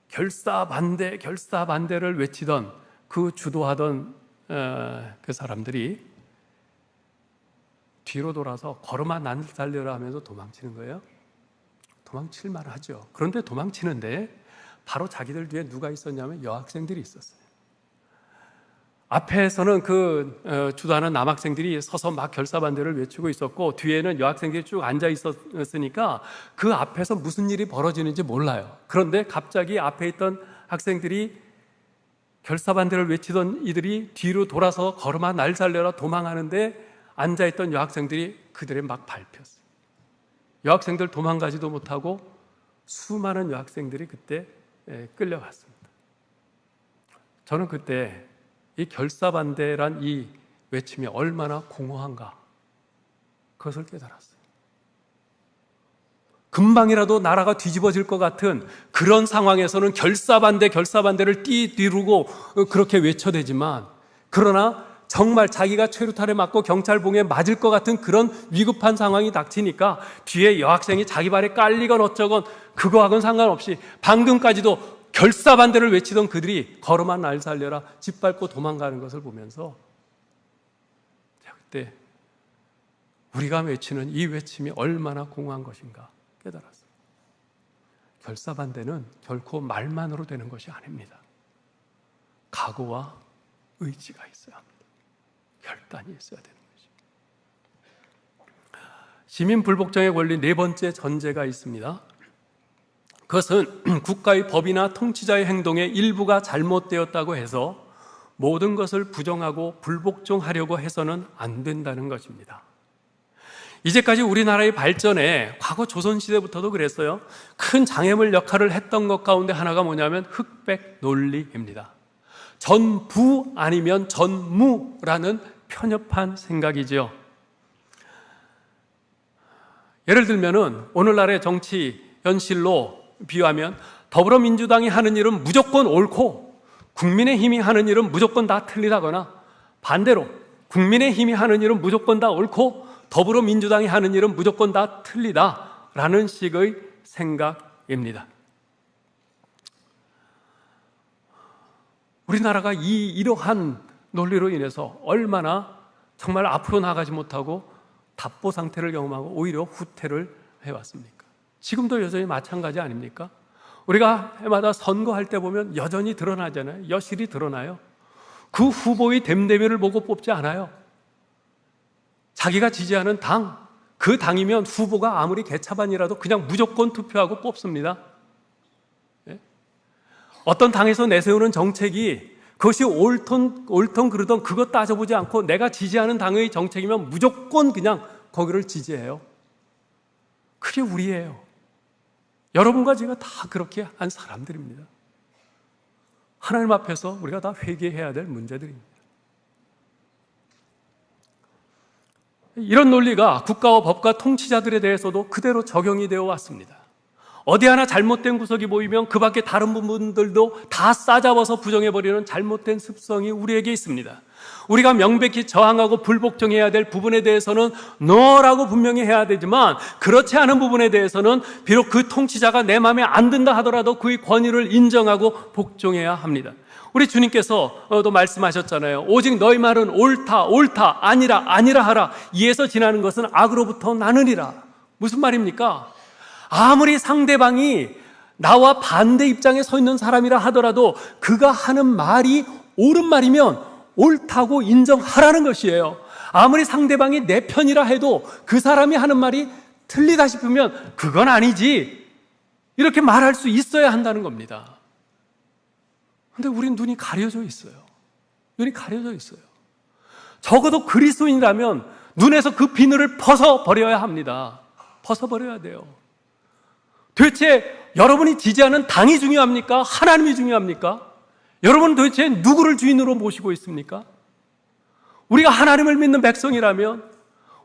B: 결사반대를 외치던 그 주도하던 그 사람들이 뒤로 돌아서 걸음아 난 살려라 하면서 도망치는 거예요. 도망칠 만하죠. 그런데 도망치는데 바로 자기들 뒤에 누가 있었냐면 여학생들이 있었어요. 앞에서는 그 주도하는 남학생들이 서서 막 결사반대를 외치고 있었고 뒤에는 여학생들이 쭉 앉아 있었으니까 그 앞에서 무슨 일이 벌어지는지 몰라요. 그런데 갑자기 앞에 있던 학생들이 결사반대를 외치던 이들이 뒤로 돌아서 걸음아 날 살려라 도망하는데 앉아있던 여학생들이 그들의 막 밟혔어요. 여학생들 도망가지도 못하고 수많은 여학생들이 그때 끌려갔습니다. 저는 그때 이 결사반대란 이 외침이 얼마나 공허한가 그것을 깨달았어요. 금방이라도 나라가 뒤집어질 것 같은 그런 상황에서는 결사반대를 띠두르고 그렇게 외쳐대지만 그러나 정말 자기가 최루탄에 맞고 경찰봉에 맞을 것 같은 그런 위급한 상황이 닥치니까 뒤에 여학생이 자기 발에 깔리건 어쩌건 그거하고는 상관없이 방금까지도 결사반대를 외치던 그들이 걸음아 날 살려라 짓밟고 도망가는 것을 보면서 제가 그때 우리가 외치는 이 외침이 얼마나 공허한 것인가 깨달았습니다. 결사반대는 결코 말만으로 되는 것이 아닙니다. 각오와 의지가 있어야 합니다. 결단이 있어야 되는 것입니다. 시민 불복종의 권리 네 번째 전제가 있습니다. 그것은 국가의 법이나 통치자의 행동의 일부가 잘못되었다고 해서 모든 것을 부정하고 불복종하려고 해서는 안 된다는 것입니다. 이제까지 우리나라의 발전에 과거 조선시대부터도 그랬어요. 큰 장애물 역할을 했던 것 가운데 하나가 뭐냐면 흑백 논리입니다. 전부 아니면 전무라는 편협한 생각이죠. 예를 들면은 오늘날의 정치 현실로 비유하면 더불어민주당이 하는 일은 무조건 옳고 국민의힘이 하는 일은 무조건 다 틀리다거나, 반대로 국민의힘이 하는 일은 무조건 다 옳고 더불어민주당이 하는 일은 무조건 다 틀리다라는 식의 생각입니다. 우리나라가 이러한 논리로 인해서 얼마나 정말 앞으로 나가지 못하고 답보 상태를 경험하고 오히려 후퇴를 해왔습니까? 지금도 여전히 마찬가지 아닙니까? 우리가 해마다 선거할 때 보면 여전히 드러나잖아요. 여실히 드러나요. 그 후보의 됨됨이를 보고 뽑지 않아요. 자기가 지지하는 당, 그 당이면 후보가 아무리 개차반이라도 그냥 무조건 투표하고 뽑습니다. 예? 어떤 당에서 내세우는 정책이 그것이 옳던 그르던 그것 따져보지 않고 내가 지지하는 당의 정책이면 무조건 그냥 거기를 지지해요. 그게 우리예요. 여러분과 제가 다 그렇게 한 사람들입니다. 하나님 앞에서 우리가 다 회개해야 될 문제들입니다. 이런 논리가 국가와 법과 통치자들에 대해서도 그대로 적용이 되어 왔습니다. 어디 하나 잘못된 구석이 보이면 그 밖에 다른 부분들도 다 싸잡아서 부정해버리는 잘못된 습성이 우리에게 있습니다. 우리가 명백히 저항하고 불복종해야 될 부분에 대해서는 너라고 분명히 해야 되지만, 그렇지 않은 부분에 대해서는 비록 그 통치자가 내 마음에 안 든다 하더라도 그의 권위를 인정하고 복종해야 합니다. 우리 주님께서도 말씀하셨잖아요. 오직 너희 말은 옳다 아니라 하라. 이에서 지나는 것은 악으로부터 나느니라. 무슨 말입니까? 아무리 상대방이 나와 반대 입장에 서 있는 사람이라 하더라도 그가 하는 말이 옳은 말이면 옳다고 인정하라는 것이에요. 아무리 상대방이 내 편이라 해도 그 사람이 하는 말이 틀리다 싶으면 그건 아니지, 이렇게 말할 수 있어야 한다는 겁니다. 근데 우린 눈이 가려져 있어요. 눈이 가려져 있어요. 적어도 그리스도인이라면 눈에서 그 비늘을 벗어버려야 합니다. 벗어버려야 돼요. 도대체 여러분이 지지하는 당이 중요합니까? 하나님이 중요합니까? 여러분은 도대체 누구를 주인으로 모시고 있습니까? 우리가 하나님을 믿는 백성이라면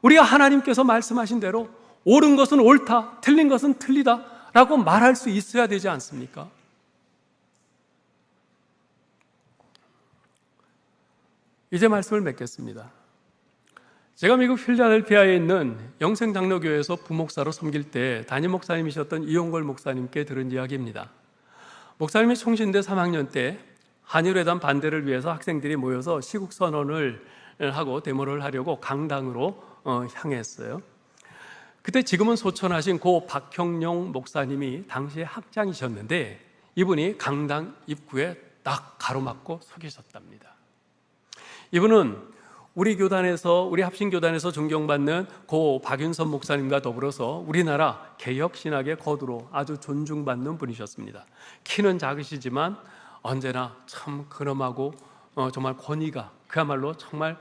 B: 우리가 하나님께서 말씀하신 대로 옳은 것은 옳다, 틀린 것은 틀리다 라고 말할 수 있어야 되지 않습니까? 이제 말씀을 맺겠습니다. 제가 미국 필라델피아에 있는 영생장로교회에서 부목사로 섬길 때 담임 목사님이셨던 이용걸 목사님께 들은 이야기입니다. 목사님이 총신대 3학년 때 한일회담 반대를 위해서 학생들이 모여서 시국선언을 하고 데모를 하려고 강당으로 향했어요. 그때 지금은 소천하신 고 박형룡 목사님이 당시에 학장이셨는데, 이분이 강당 입구에 딱 가로막고 서 계셨답니다. 이분은 우리 교단에서, 우리 합신교단에서 존경받는 고 박윤선 목사님과 더불어서 우리나라 개혁신학의 거두로 아주 존중받는 분이셨습니다. 키는 작으시지만 언제나 참 근엄하고 정말 권위가, 그야말로 정말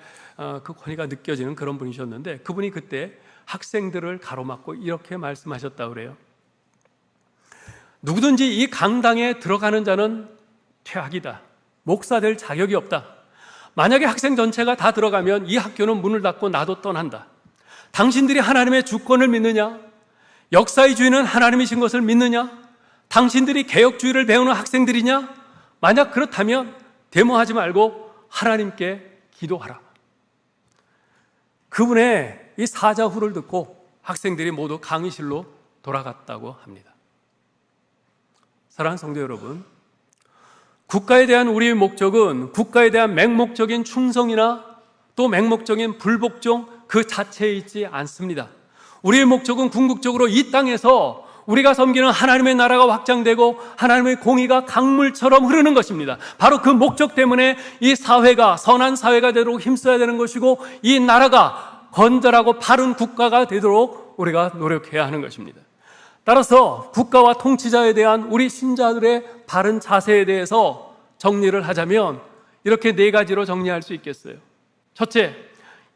B: 그 권위가 느껴지는 그런 분이셨는데, 그분이 그때 학생들을 가로막고 이렇게 말씀하셨다고 그래요. 누구든지 이 강당에 들어가는 자는 퇴학이다. 목사 될 자격이 없다. 만약에 학생 전체가 다 들어가면 이 학교는 문을 닫고 나도 떠난다. 당신들이 하나님의 주권을 믿느냐? 역사의 주인은 하나님이신 것을 믿느냐? 당신들이 개혁주의를 배우는 학생들이냐? 만약 그렇다면 데모하지 말고 하나님께 기도하라. 그분의 이 사자후를 듣고 학생들이 모두 강의실로 돌아갔다고 합니다. 사랑하는 성도 여러분, 국가에 대한 우리의 목적은 국가에 대한 맹목적인 충성이나 또 맹목적인 불복종 그 자체에 있지 않습니다. 우리의 목적은 궁극적으로 이 땅에서 우리가 섬기는 하나님의 나라가 확장되고 하나님의 공의가 강물처럼 흐르는 것입니다. 바로 그 목적 때문에 이 사회가 선한 사회가 되도록 힘써야 되는 것이고, 이 나라가 건전하고 바른 국가가 되도록 우리가 노력해야 하는 것입니다. 따라서 국가와 통치자에 대한 우리 신자들의 바른 자세에 대해서 정리를 하자면 이렇게 네 가지로 정리할 수 있겠어요. 첫째,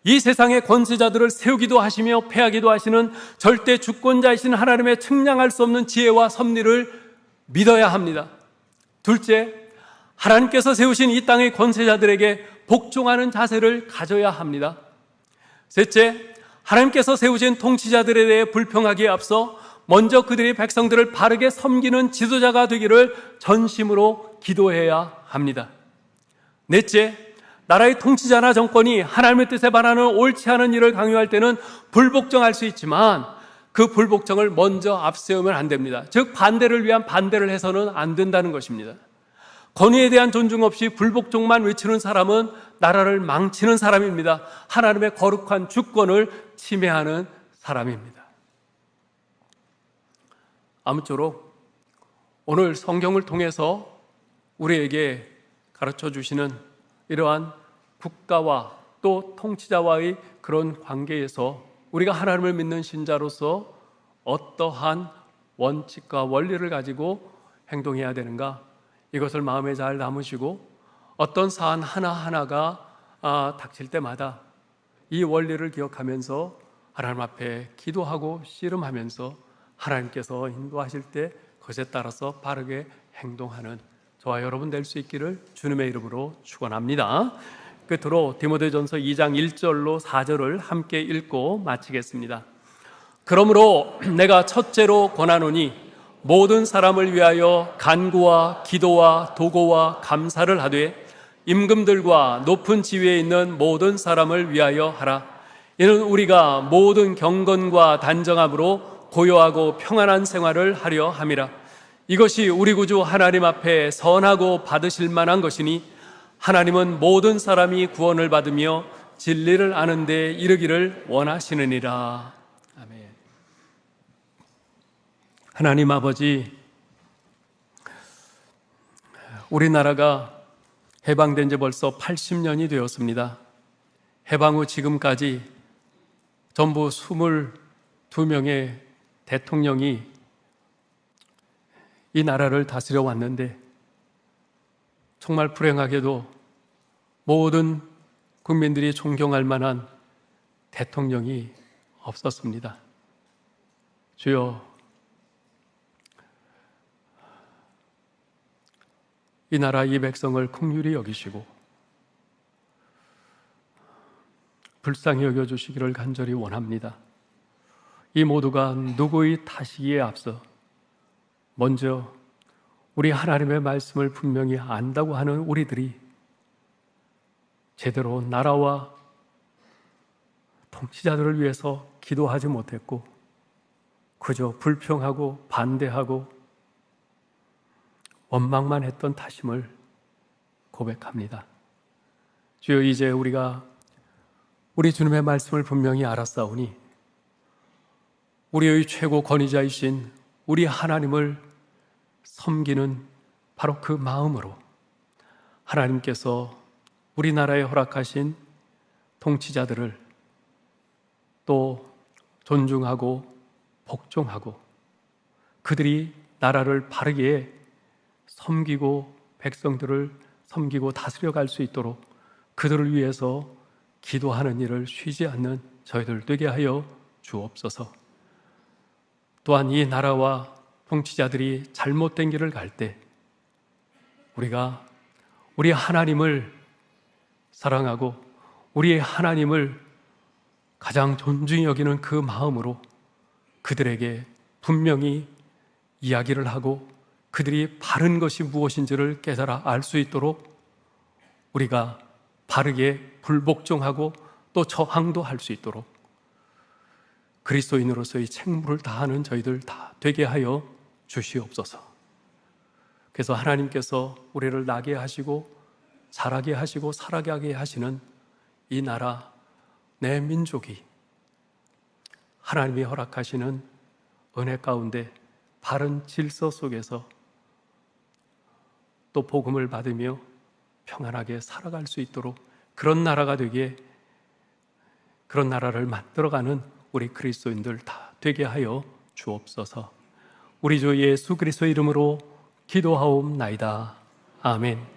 B: 이 세상의 권세자들을 세우기도 하시며 패하기도 하시는 절대 주권자이신 하나님의 측량할 수 없는 지혜와 섭리를 믿어야 합니다. 둘째, 하나님께서 세우신 이 땅의 권세자들에게 복종하는 자세를 가져야 합니다. 셋째, 하나님께서 세우신 통치자들에 대해 불평하기에 앞서 먼저 그들의 백성들을 바르게 섬기는 지도자가 되기를 전심으로 기도해야 합니다. 넷째, 나라의 통치자나 정권이 하나님의 뜻에 반하는 옳지 않은 일을 강요할 때는 불복종할 수 있지만 그 불복종을 먼저 앞세우면 안 됩니다. 즉 반대를 위한 반대를 해서는 안 된다는 것입니다. 권위에 대한 존중 없이 불복종만 외치는 사람은 나라를 망치는 사람입니다. 하나님의 거룩한 주권을 침해하는 사람입니다. 아무쪼록 오늘 성경을 통해서 우리에게 가르쳐 주시는 이러한 국가와 또 통치자와의 그런 관계에서 우리가 하나님을 믿는 신자로서 어떠한 원칙과 원리를 가지고 행동해야 되는가, 이것을 마음에 잘 담으시고 어떤 사안 하나하나가 닥칠 때마다 이 원리를 기억하면서 하나님 앞에 기도하고 씨름하면서 하나님께서 인도하실 때 그것에 따라서 바르게 행동하는 저와 여러분 될 수 있기를 주님의 이름으로 축원합니다. 끝으로 디모데전서 2장 1절로 4절을 함께 읽고 마치겠습니다. 그러므로 내가 첫째로 권하노니 모든 사람을 위하여 간구와 기도와 도고와 감사를 하되 임금들과 높은 지위에 있는 모든 사람을 위하여 하라. 이는 우리가 모든 경건과 단정함으로 고요하고 평안한 생활을 하려 함이라. 이것이 우리 구주 하나님 앞에 선하고 받으실 만한 것이니 하나님은 모든 사람이 구원을 받으며 진리를 아는 데 이르기를 원하시느니라. 아멘. 하나님 아버지, 우리나라가 해방된 지 벌써 80년이 되었습니다. 해방 후 지금까지 전부 22명의 대통령이 이 나라를 다스려 왔는데 정말 불행하게도 모든 국민들이 존경할 만한 대통령이 없었습니다. 주여, 이 나라 이 백성을 긍휼히 여기시고 불쌍히 여겨주시기를 간절히 원합니다. 이 모두가 누구의 탓이기에 앞서 먼저 우리 하나님의 말씀을 분명히 안다고 하는 우리들이 제대로 나라와 통치자들을 위해서 기도하지 못했고 그저 불평하고 반대하고 원망만 했던 탓임을 고백합니다. 주여, 이제 우리가 우리 주님의 말씀을 분명히 알았사오니 우리의 최고 권위자이신 우리 하나님을 섬기는 바로 그 마음으로 하나님께서 우리나라에 허락하신 통치자들을 또 존중하고 복종하고 그들이 나라를 바르게 섬기고 백성들을 섬기고 다스려갈 수 있도록 그들을 위해서 기도하는 일을 쉬지 않는 저희들 되게 하여 주옵소서. 또한 이 나라와 통치자들이 잘못된 길을 갈 때 우리가 우리 하나님을 사랑하고 우리의 하나님을 가장 존중히 여기는 그 마음으로 그들에게 분명히 이야기를 하고 그들이 바른 것이 무엇인지를 깨달아 알 수 있도록 우리가 바르게 불복종하고 또 저항도 할 수 있도록 그리스도인으로서의 책무를 다하는 저희들 다 되게 하여 주시옵소서. 그래서 하나님께서 우리를 나게 하시고 자라게 하시고 살아가게 하시는 이 나라, 내 민족이 하나님이 허락하시는 은혜 가운데 바른 질서 속에서 또 복음을 받으며 평안하게 살아갈 수 있도록 그런 나라가 되게, 그런 나라를 만들어가는 우리 그리스도인들 다 되게 하여 주옵소서. 우리 주 예수 그리스도의 이름으로 기도하옵나이다. 아멘.